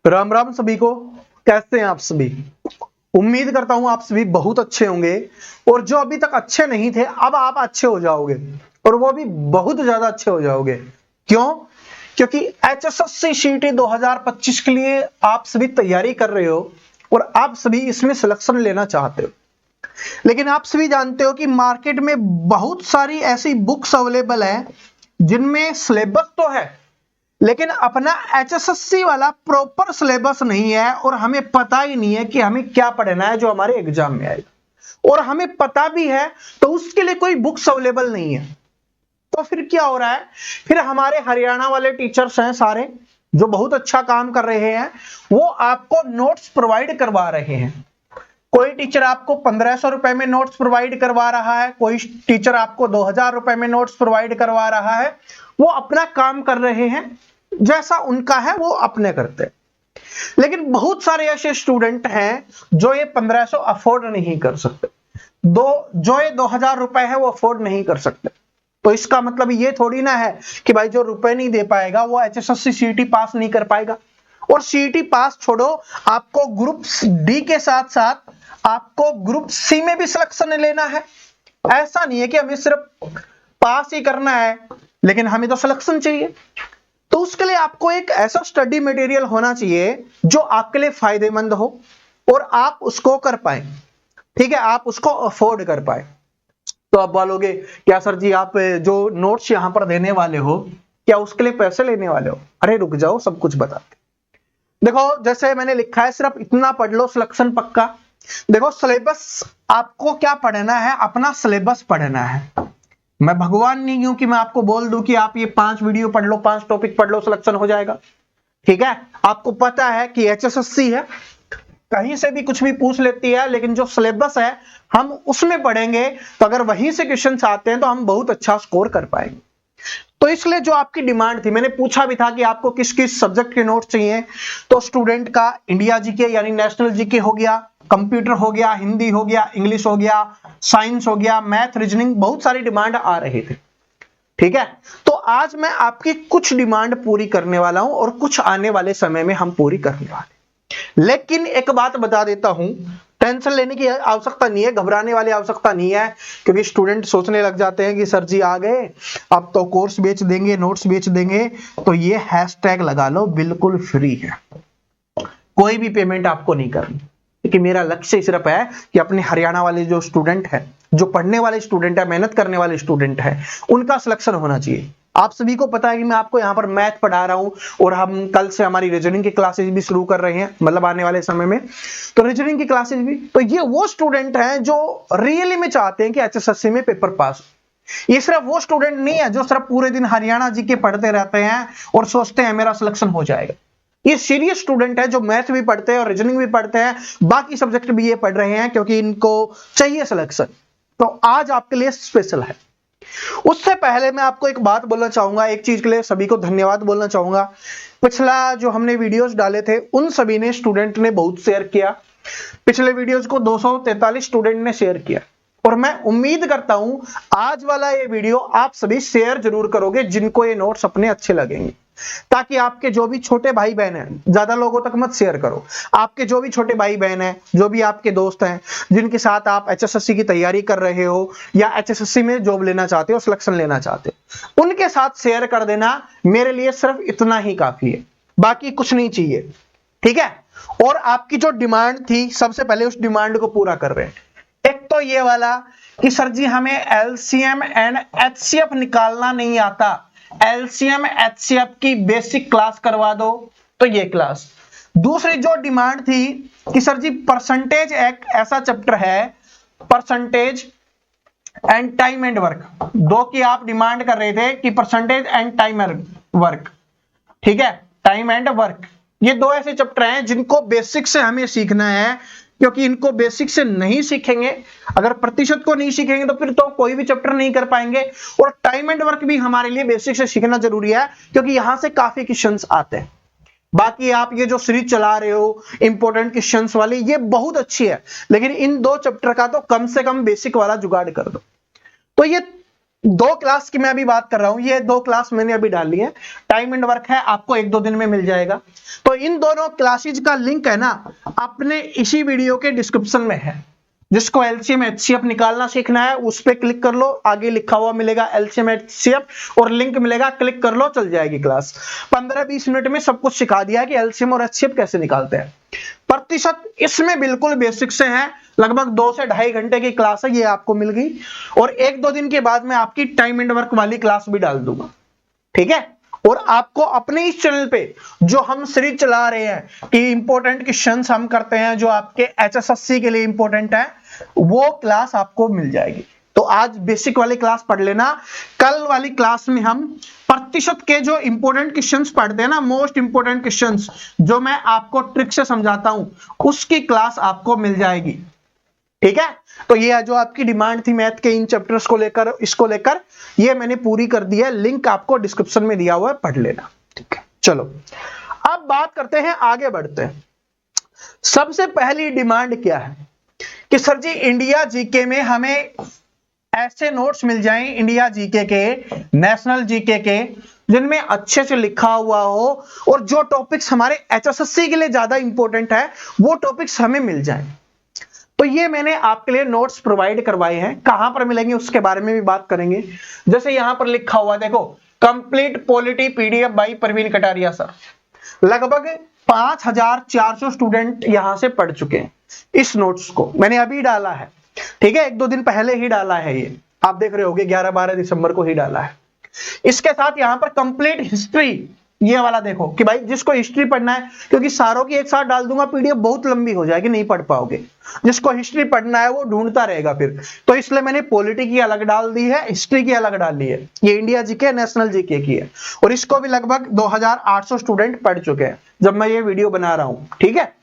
राम राम सभी को। कैसे हैं आप सभी? उम्मीद करता हूं आप सभी बहुत अच्छे होंगे और जो अभी तक अच्छे नहीं थे अब आप अच्छे हो जाओगे और वो भी बहुत ज्यादा अच्छे हो जाओगे। क्यों? क्योंकि एचएसएससी सीटी 2025 के लिए आप सभी तैयारी कर रहे हो और आप सभी इसमें सिलेक्शन लेना चाहते हो, लेकिन आप सभी जानते हो कि मार्केट में बहुत सारी ऐसी बुक्स अवेलेबल है जिनमें सिलेबस तो है लेकिन अपना एचएसएससी वाला प्रॉपर सिलेबस नहीं है और हमें पता ही नहीं है कि हमें क्या पढ़ना है जो हमारे एग्जाम में आएगा, और हमें पता भी है तो उसके लिए कोई बुक्स अवेलेबल नहीं है। तो फिर क्या हो रहा है, फिर हमारे हरियाणा वाले टीचर्स हैं सारे जो बहुत अच्छा काम कर रहे हैं, वो आपको नोट्स प्रोवाइड करवा रहे हैं। कोई टीचर आपको 1500 रुपए में नोट्स प्रोवाइड करवा रहा है, कोई टीचर आपको 2000 रुपए में नोट्स प्रोवाइड करवा रहा है। वो अपना काम कर रहे हैं, जैसा उनका है वो अपने करते हैं। लेकिन बहुत सारे ऐसे स्टूडेंट हैं जो ये 1500 अफोर्ड नहीं कर सकते, जो ये 2000 रुपए है वो अफोर्ड नहीं कर सकते। तो इसका मतलब ये थोड़ी ना है कि भाई जो रुपए नहीं दे पाएगा वो एचएसएससी सीटी पास नहीं कर पाएगा। और सीटी पास छोड़ो, आपको ग्रुप डी के साथ साथ आपको ग्रुप सी में भी सिलेक्शन लेना है। ऐसा नहीं है कि हमें सिर्फ पास ही करना है, लेकिन हमें तो सिलेक्शन चाहिए। तो उसके लिए आपको एक ऐसा स्टडी मटेरियल होना चाहिए जो आपके लिए फायदेमंद हो और आप उसको कर पाए, ठीक है, आप उसको अफोर्ड कर पाए। तो आप बोलोगे क्या सर जी आप जो नोट्स यहां पर देने वाले हो क्या उसके लिए पैसे लेने वाले हो? अरे रुक जाओ, सब कुछ बताते। देखो जैसे मैंने लिखा है सिर्फ इतना पढ़ लो सिलेक्शन पक्का। देखो सिलेबस आपको क्या पढ़ना है, अपना सिलेबस पढ़ना है। मैं भगवान नहीं हूं कि मैं आपको बोल दूं कि आप ये 5 वीडियो पढ़ लो, 5 टॉपिक पढ़ लो, सिलेक्शन हो जाएगा। ठीक है, आपको पता है कि एचएसएससी है, कहीं से भी कुछ भी पूछ लेती है, लेकिन जो सिलेबस है हम उसमें पढ़ेंगे तो अगर वहीं से क्वेश्चंस आते हैं तो हम बहुत अच्छा स्कोर कर पाएंगे। तो इसलिए जो आपकी डिमांड थी, मैंने पूछा भी था कि आपको किस किस सब्जेक्ट के नोट्स चाहिए, तो स्टूडेंट का इंडिया जीके यानी नेशनल जीके हो गया, कंप्यूटर हो गया, हिंदी हो गया, इंग्लिश हो गया, साइंस हो गया, मैथ, रीजनिंग, बहुत सारी डिमांड आ रही थी। ठीक है, तो आज मैं आपकी कुछ डिमांड पूरी करने वाला हूं और कुछ आने वाले समय में हम पूरी करने वाले। लेकिन एक बात बता देता हूं, टेंशन लेने की आवश्यकता नहीं है, घबराने वाली आवश्यकता नहीं है, क्योंकि स्टूडेंट सोचने लग जाते हैं कि सर जी आ गए अब तो कोर्स बेच देंगे, नोट्स बेच देंगे। तो ये हैशटैग लगा लो, बिल्कुल फ्री है, कोई भी पेमेंट आपको नहीं करनी, क्योंकि मेरा लक्ष्य सिर्फ है कि अपने हरियाणा वाले जो स्टूडेंट है, जो पढ़ने वाले स्टूडेंट है, मेहनत करने वाले स्टूडेंट है, उनका सिलेक्शन होना चाहिए। आप सभी को पता है कि मैं आपको यहाँ पर मैथ पढ़ा रहा हूँ और हम कल से हमारी रीजनिंग की क्लासेस भी शुरू कर रहे हैं, मतलब आने वाले समय में तो रीजनिंग की क्लासेस भी। तो ये वो स्टूडेंट हैं जो रियली में चाहते हैं कि एचएसएससी में पेपर पास। ये सिर्फ वो स्टूडेंट नहीं है जो सिर्फ पूरे दिन हरियाणा जी के पढ़ते रहते हैं और सोचते हैं मेरा सिलेक्शन हो जाएगा। ये सीरियस स्टूडेंट है जो मैथ भी पढ़ते हैं और रीजनिंग भी पढ़ते हैं, बाकी सब्जेक्ट भी ये पढ़ रहे हैं क्योंकि इनको चाहिए सिलेक्शन। तो आज आपके लिए स्पेशल है। उससे पहले मैं आपको एक बात बोलना चाहूंगा, एक चीज के लिए सभी को धन्यवाद बोलना चाहूंगा। पिछला जो हमने वीडियोस डाले थे उन सभी ने, स्टूडेंट ने बहुत शेयर किया। पिछले वीडियोस को 243 स्टूडेंट ने शेयर किया और मैं उम्मीद करता हूं आज वाला ये वीडियो आप सभी शेयर जरूर करोगे जिनको ये नोट्स अपने अच्छे लगेंगे, ताकि आपके जो भी छोटे भाई बहन हैं, ज्यादा लोगों तक मत शेयर करो, आपके जो भी छोटे भाई बहन हैं, जो भी आपके दोस्त हैं जिनके साथ आप एचएसएससी की तैयारी कर रहे हो या एचएसएससी में जॉब लेना चाहते हो, सिलेक्शन लेना चाहते हो, उनके साथ शेयर कर देना। मेरे लिए सिर्फ इतना ही काफी है, बाकी कुछ नहीं चाहिए। ठीक है, और आपकी जो डिमांड थी सबसे पहले उस डिमांड को पूरा कर रहे हैं। एक तो ये वाला कि सर जी हमें एलसीएम एंड एचसीएफ निकालना नहीं आता, एलसीएम एचसीएफ की बेसिक क्लास करवा दो, तो ये क्लास। दूसरी जो डिमांड थी कि सर जी परसेंटेज एक ऐसा चैप्टर है, percentage and time and work, दो की आप डिमांड कर रहे थे कि percentage and time and work. ठीक है, टाइम एंड वर्क, ये दो ऐसे चैप्टर हैं जिनको बेसिक से हमें सीखना है, क्योंकि इनको बेसिक से नहीं सीखेंगे, अगर प्रतिशत को नहीं सीखेंगे तो फिर तो कोई भी चैप्टर नहीं कर पाएंगे। और टाइम एंड वर्क भी हमारे लिए बेसिक से सीखना जरूरी है, क्योंकि यहां से काफी क्वेश्चंस आते हैं। बाकी आप ये जो सीरीज चला रहे हो इंपॉर्टेंट क्वेश्चंस वाली, ये बहुत अच्छी है, लेकिन इन दो चैप्टर का तो कम से कम बेसिक वाला जुगाड़ कर दो। तो ये दो क्लास की मैं अभी बात कर रहा हूं, ये दो क्लास मैंने अभी डाली है, टाइम एंड वर्क है, आपको 1-2 दिन में मिल जाएगा। तो इन दोनों क्लासेज का लिंक है ना अपने इसी वीडियो के डिस्क्रिप्शन में है। जिसको एलसीएम एचसीएफ निकालना सीखना है उस पे क्लिक कर लो, आगे लिखा हुआ मिलेगा एलसीएम एचसीएफ और लिंक मिलेगा, क्लिक कर लो, चल जाएगी क्लास। 15-20 मिनट में सब कुछ सिखा दिया है कि एलसीएम और एचसीएफ कैसे निकालते हैं। प्रतिशत इसमें बिल्कुल बेसिक से है, लगभग 2 से 2.5 घंटे की क्लास है, ये आपको मिल गई। और 1-2 दिन के बाद मैं आपकी टाइम एंड वर्क वाली क्लास भी डाल दूंगा, ठीक है। और आपको अपने इस चैनल पे जो हम सीरीज चला रहे हैं कि इंपॉर्टेंट क्वेश्चंस हम करते हैं जो आपके एचएसएससी के लिए इंपॉर्टेंट है, वो क्लास आपको मिल जाएगी। तो आज बेसिक वाली क्लास पढ़ लेना, कल वाली क्लास में हम प्रतिशत के जो इंपॉर्टेंट क्वेश्चंस पढ़ते हैं ना, मोस्ट इंपॉर्टेंट क्वेश्चंस जो मैं आपको ट्रिक से समझाता हूं, उसकी क्लास आपको मिल जाएगी, ठीक है। तो ये जो आपकी डिमांड थी मैथ के इन चैप्टर्स को लेकर, इसको लेकर, ये मैंने पूरी कर दी है, लिंक आपको डिस्क्रिप्शन में दिया हुआ है, पढ़ लेना, ठीक है। चलो अब बात करते हैं, आगे बढ़ते हैं। सबसे पहली डिमांड क्या है कि सर जी इंडिया जीके में हमें ऐसे नोट्स मिल जाएं, इंडिया जीके के, नेशनल जीके के, जिनमें अच्छे से लिखा हुआ हो और जो टॉपिक्स हमारे एचएसएससी के लिए ज्यादा इंपॉर्टेंट है वो टॉपिक्स हमें मिल जाएं। तो ये मैंने आपके लिए नोट्स प्रोवाइड करवाए हैं, कहां पर मिलेंगे उसके बारे में भी बात करेंगे। जैसे यहां पर लिखा हुआ देखो, complete polity PDF by Praveen Kataria sir. लगभग 5400 स्टूडेंट यहां से पढ़ चुके हैं इस नोट्स को, मैंने अभी डाला है, ठीक है, 1-2 दिन पहले ही डाला है, ये आप देख रहे होगे 11-12 दिसंबर को ही डाला है। इसके साथ यहां पर कंप्लीट हिस्ट्री, ये वाला देखो कि भाई जिसको हिस्ट्री पढ़ना है, क्योंकि सारों की एक साथ डाल दूंगा पीडीएफ बहुत लंबी हो जाएगी, नहीं पढ़ पाओगे, जिसको हिस्ट्री पढ़ना है वो ढूंढता रहेगा फिर, तो इसलिए मैंने पॉलिटी की अलग डाल दी है, हिस्ट्री की अलग डाली है। ये इंडिया जीके नेशनल जीके की है और इसको भी लगभग 2800 स्टूडेंट पढ़ चुके हैं जब मैं ये वीडियो बना रहा हूं, ठीक है।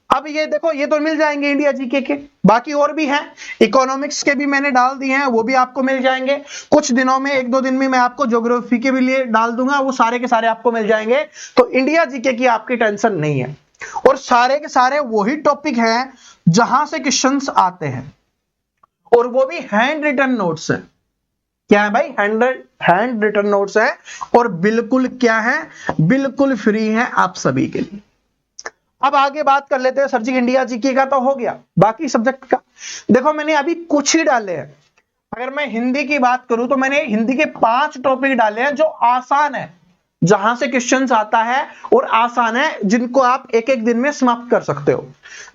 अब ये देखो, ये तो मिल जाएंगे इंडिया जीके के, बाकी और भी हैं, इकोनॉमिक्स के भी मैंने डाल दिए हैं, वो भी आपको मिल जाएंगे। कुछ दिनों में 1-2 दिन में मैं आपको ज्योग्राफी के भी लिए डाल दूंगा, वो सारे के सारे आपको मिल जाएंगे। तो इंडिया जीके की आपकी टेंशन नहीं है और सारे के सारे वही टॉपिक हैं जहां से क्वेश्चंस आते हैं और वो भी हैंड रिटन नोट्स है। क्या है भाई? हैंड रिटन नोट्स है और बिल्कुल क्या है, बिल्कुल फ्री है आप सभी के लिए। अब आगे बात कर लेते हैं सर जी इंडिया जीके का तो हो गया, बाकी सब्जेक्ट का देखो मैंने अभी कुछ ही डाले हैं। अगर मैं हिंदी की बात करूं तो मैंने हिंदी के 5 टॉपिक डाले हैं जो आसान है, जहां से क्वेश्चंस आता है और आसान है, जिनको आप एक-एक दिन में समाप्त कर सकते हो।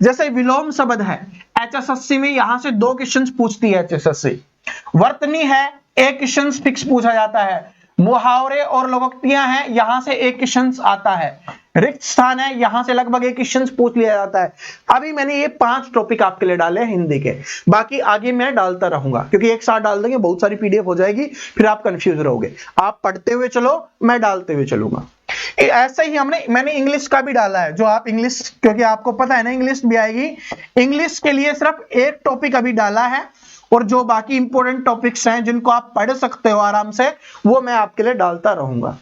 जैसे विलोम शब्द है, एचएसएससी में यहां से 2 क्वेश्चंस पूछती है एचएसएससी। वर्तनी है, 1 क्वेश्चन फिक्स पूछा जाता है। मुहावरे और लोकोक्तियां हैं, यहां से 1 क्वेश्चन आता है। रिक्त स्थान है, यहां से लगभग 1 क्वेश्चन पूछ लिया जाता है। अभी मैंने ये 5 टॉपिक आपके लिए डाले हैं हिंदी के, बाकी आगे मैं डालता रहूंगा क्योंकि एक साथ डाल देंगे बहुत सारी पीडीएफ हो जाएगी, फिर आप कंफ्यूज रहोगे। आप पढ़ते हुए चलो, मैं डालते हुए चलूंगा। ऐसे ही मैंने इंग्लिश का भी डाला है, जो आप इंग्लिश, क्योंकि आपको पता है ना इंग्लिश भी आएगी, इंग्लिश के लिए सिर्फ 1 टॉपिक अभी डाला है और जो बाकी इंपॉर्टेंट टॉपिक्स हैं जिनको आप पढ़ सकते हो आराम से, वो मैं आपके लिए डालता रहूंगा।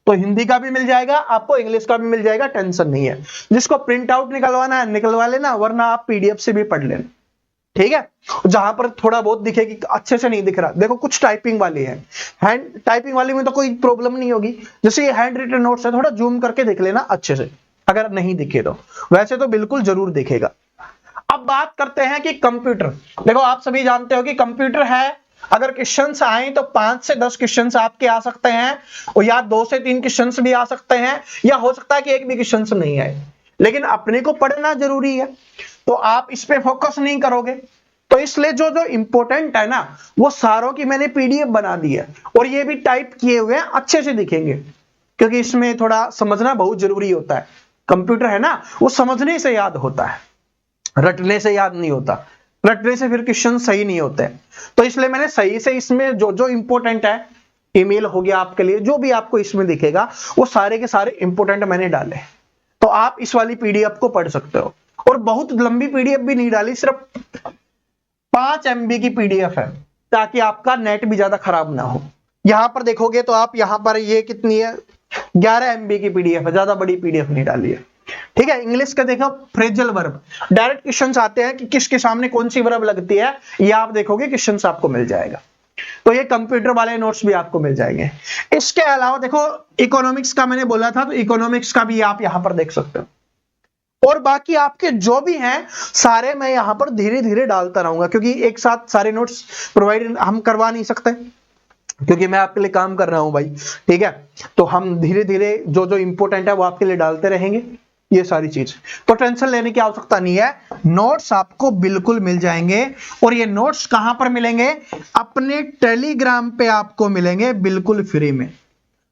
तो हिंदी का भी मिल जाएगा आपको, इंग्लिश का भी मिल जाएगा, टेंशन नहीं है। जिसको प्रिंट आउट निकलवाना है निकलवा लेना, वरना आप पीडीएफ से भी पढ़ लेना, ठीक है। जहां पर थोड़ा बहुत दिखेगी, अच्छे से नहीं दिख रहा, देखो कुछ टाइपिंग वाली है, हैंड टाइपिंग वाली में तो कोई प्रॉब्लम नहीं होगी। जैसे ये हैंड रिटन नोट्स है, थोड़ा जूम करके देख लेना अच्छे से, अगर नहीं दिखे तो, वैसे तो बिल्कुल जरूर दिखेगा। अब बात करते हैं कि कंप्यूटर, देखो आप सभी जानते हो कि कंप्यूटर है, अगर क्वेश्चंस आए तो 5 से 10 क्वेश्चंस आपके आ सकते हैं, और या 2 से 3 क्वेश्चंस भी आ सकते हैं, या हो सकता है कि एक भी क्वेश्चंस नहीं आए, लेकिन अपने को पढ़ना जरूरी है, तो आप इस पे फोकस नहीं करोगे। तो इसलिए जो जो इंपॉर्टेंट है ना, वो सारों की मैंने पीडीएफ बना दी है और ये भी टाइप किए हुए हैं, अच्छे से दिखेंगे, क्योंकि इसमें थोड़ा समझना बहुत जरूरी होता है। कंप्यूटर है ना, वो समझने से याद होता है, रटने से याद नहीं होता, रटने से फिर क्वेश्चन सही नहीं होते। तो इसलिए मैंने सही से इसमें जो जो इंपॉर्टेंट है, ईमेल हो गया आपके लिए, जो भी आपको इसमें दिखेगा वो सारे के सारे इंपॉर्टेंट मैंने डाले, तो आप इस वाली पीडीएफ को पढ़ सकते हो। और बहुत लंबी पीडीएफ भी नहीं डाली, सिर्फ 5 MB की पीडीएफ है, ताकि आपका नेट भी ज्यादा खराब ना हो। यहां पर देखोगे तो आप यहां पर ये कितनी है, 11 MB की पीडीएफ है, ज्यादा बड़ी पीडीएफ नहीं डाली है, ठीक है। इंग्लिश का देखो, फ्रेजल वर्ब, डायरेक्ट क्वेश्चंस आते हैं कि किसके सामने कौन सी वर्ब लगती है, ये आप देखोगे क्वेश्चंस आपको मिल जाएगा, तो ये कंप्यूटर वाले नोट्स भी आपको मिल जाएंगे। इसके अलावा देखो इकोनॉमिक्स का मैंने बोला था, तो इकोनॉमिक्स का भी आप यहां पर देख सकते हो। और बाकी आपके जो भी हैं सारे मैं यहां पर धीरे धीरे डालता रहूंगा, क्योंकि एक साथ सारे नोट्स प्रोवाइड हम करवा नहीं सकते, क्योंकि मैं आपके लिए काम कर रहा हूं भाई, ठीक है। तो हम धीरे धीरे जो जो इंपॉर्टेंट है वो आपके लिए डालते रहेंगे, ये सारी चीज, तो टेंशन लेने की आवश्यकता नहीं है। नोट्स आपको बिल्कुल मिल जाएंगे। और ये नोट्स कहां पर मिलेंगे? अपने टेलीग्राम पे आपको मिलेंगे बिल्कुल फ्री में।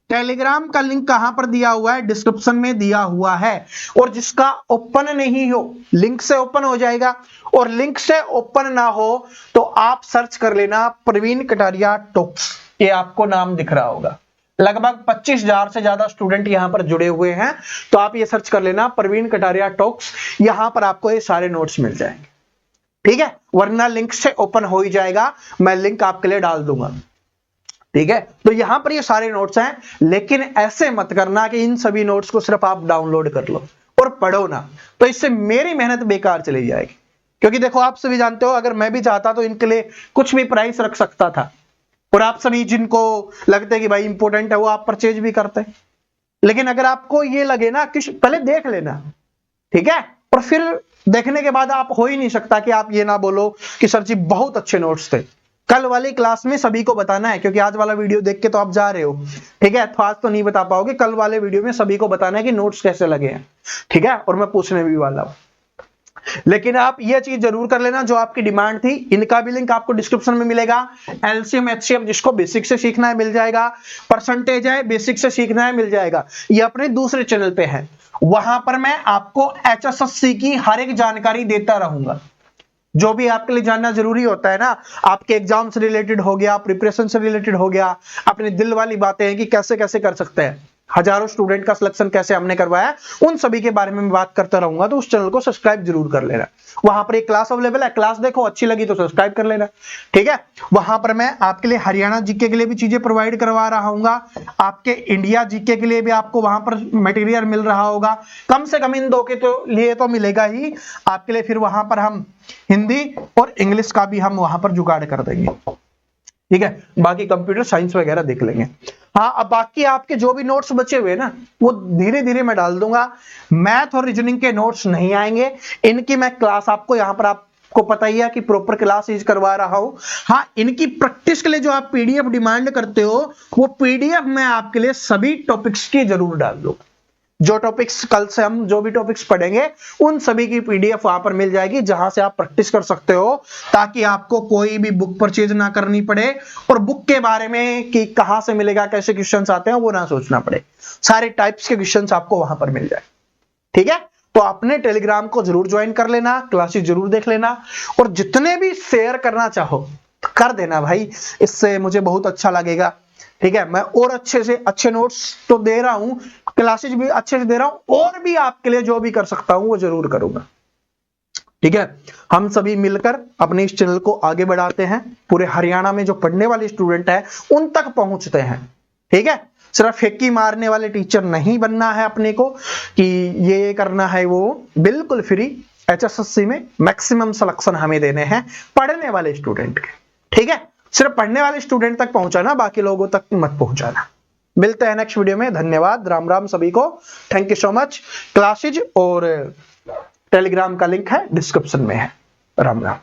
टेलीग्राम का लिंक कहां पर दिया हुआ है? डिस्क्रिप्शन में दिया हुआ है। और जिसका ओपन नहीं हो, लिंक से ओपन हो जाएगा, और लिंक से ओपन ना हो तो आप सर्च कर लेना प्रवीण कटारिया टॉक्स, ये आपको नाम दिख रहा होगा। लगभग 25,000 से ज्यादा स्टूडेंट यहां पर जुड़े हुए हैं, तो आप ये सर्च कर लेना प्रवीण कटारिया टॉक्स, यहां पर आपको ये सारे नोट्स मिल जाएंगे, ठीक है। वरना लिंक से ओपन हो ही जाएगा, मैं लिंक आपके लिए डाल दूंगा, ठीक है। तो यहां पर ये सारे नोट्स हैं, लेकिन ऐसे मत करना कि इन सभी नोट्स को सिर्फ आप डाउनलोड कर लो और पढ़ो ना, तो इससे मेरी मेहनत बेकार चली जाएगी। क्योंकि देखो आप सभी जानते हो, अगर मैं भी चाहता तो इनके लिए कुछ भी प्राइस रख सकता था, और आप सभी जिनको लगते कि भाई इंपॉर्टेंट है वो आप परचेज भी करते। लेकिन अगर आपको ये लगे ना कि पहले देख लेना, ठीक है, और फिर देखने के बाद आप हो ही नहीं सकता कि आप ये ना बोलो कि सर जी बहुत अच्छे नोट्स थे। कल वाली क्लास में सभी को बताना है, क्योंकि आज वाला वीडियो देख के तो आप जा रहे हो, ठीक है, तो आज तो नहीं बता पाओगे, कल वाले वीडियो में सभी को बताना है कि नोट्स कैसे लगे हैं, ठीक है, और मैं पूछने भी वाला हूं। लेकिन आप ये चीज जरूर कर लेना जो आपकी डिमांड थी, इनका भी लिंक आपको डिस्क्रिप्शन में मिलेगा। एलसीएम एचसीएफ जिसको बेसिक से सीखना है मिल जाएगा, परसेंटेज है बेसिक से सीखना है मिल जाएगा, ये अपने दूसरे चैनल पे है। वहां पर मैं आपको एचएसएससी की हर एक जानकारी देता रहूंगा, जो भी आपके लिए जानना जरूरी होता है ना, आपके एग्जाम से रिलेटेड हो गया, प्रिपरेशन से रिलेटेड हो गया, अपने दिल वाली बातें हैं कि कैसे कैसे कर सकते हैं, हजारों स्टूडेंट का सिलेक्शन कैसे हमने करवाया, उन सभी के बारे में बात करता रहूंगा। तो उस चैनल को सब्सक्राइब जरूर कर लेना, वहां पर एक क्लास अवेलेबल है, क्लास देखो, अच्छी लगी तो सब्सक्राइब कर लेना, ठीक है। वहां पर मैं आपके लिए हरियाणा जीके के लिए भी चीजें प्रोवाइड करवा रहा हूँ, आपके इंडिया जीके के लिए भी आपको वहां पर मटेरियल मिल रहा होगा, कम से कम इन दो के तो लिए तो मिलेगा ही आपके लिए। फिर वहां पर हम हिंदी और इंग्लिश का भी हम वहां पर जुगाड़ कर देंगे, ठीक है। बाकी कंप्यूटर साइंस वगैरह देख लेंगे। हाँ, अब बाकी आपके जो भी नोट्स बचे हुए ना वो धीरे धीरे मैं डाल दूंगा। मैथ और रीजनिंग के नोट्स नहीं आएंगे, इनकी मैं क्लास आपको यहां पर आपको पता ही है कि प्रॉपर क्लास यूज करवा रहा हूं। हाँ, इनकी प्रैक्टिस के लिए जो आप पीडीएफ डिमांड करते हो वो पीडीएफ मैं आपके लिए सभी टॉपिक्स की जरूर डाल दूंगा। जो टॉपिक्स कल से हम जो भी टॉपिक्स पढ़ेंगे उन सभी की पीडीएफ वहां पर मिल जाएगी, जहां से आप प्रैक्टिस कर सकते हो, ताकि आपको कोई भी बुक परचेज ना करनी पड़े और बुक के बारे में कि कहां से मिलेगा, कैसे क्वेश्चंस आते हैं वो ना सोचना पड़े। सारे टाइप्स के क्वेश्चंस आपको वहां पर मिल जाए, ठीक है। तो अपने टेलीग्राम को जरूर ज्वाइन कर लेना, क्लासेस जरूर देख लेना, और जितने भी शेयर करना चाहो कर देना भाई, इससे मुझे बहुत अच्छा लगेगा, ठीक है। मैं और अच्छे से अच्छे नोट्स तो दे रहा हूं, क्लासेस भी अच्छे से दे रहा हूं, और भी आपके लिए जो भी कर सकता हूं वो जरूर करूंगा, ठीक है। हम सभी मिलकर अपने इस चैनल को आगे बढ़ाते हैं, पूरे हरियाणा में जो पढ़ने वाले स्टूडेंट है उन तक पहुंचते हैं, ठीक है। सिर्फ फेंकी मारने वाले टीचर नहीं बनना है अपने को कि ये करना है, वो बिल्कुल फ्री एचएसएससी में मैक्सिमम सिलेक्शन हमें देने हैं पढ़ने वाले स्टूडेंट के, ठीक है। सिर्फ पढ़ने वाले स्टूडेंट तक पहुंचाना, बाकी लोगों तक मत पहुंचाना। मिलते हैं नेक्स्ट वीडियो में, धन्यवाद, राम राम सभी को, thank you so much. Classes और टेलीग्राम का लिंक है डिस्क्रिप्शन में है, राम राम।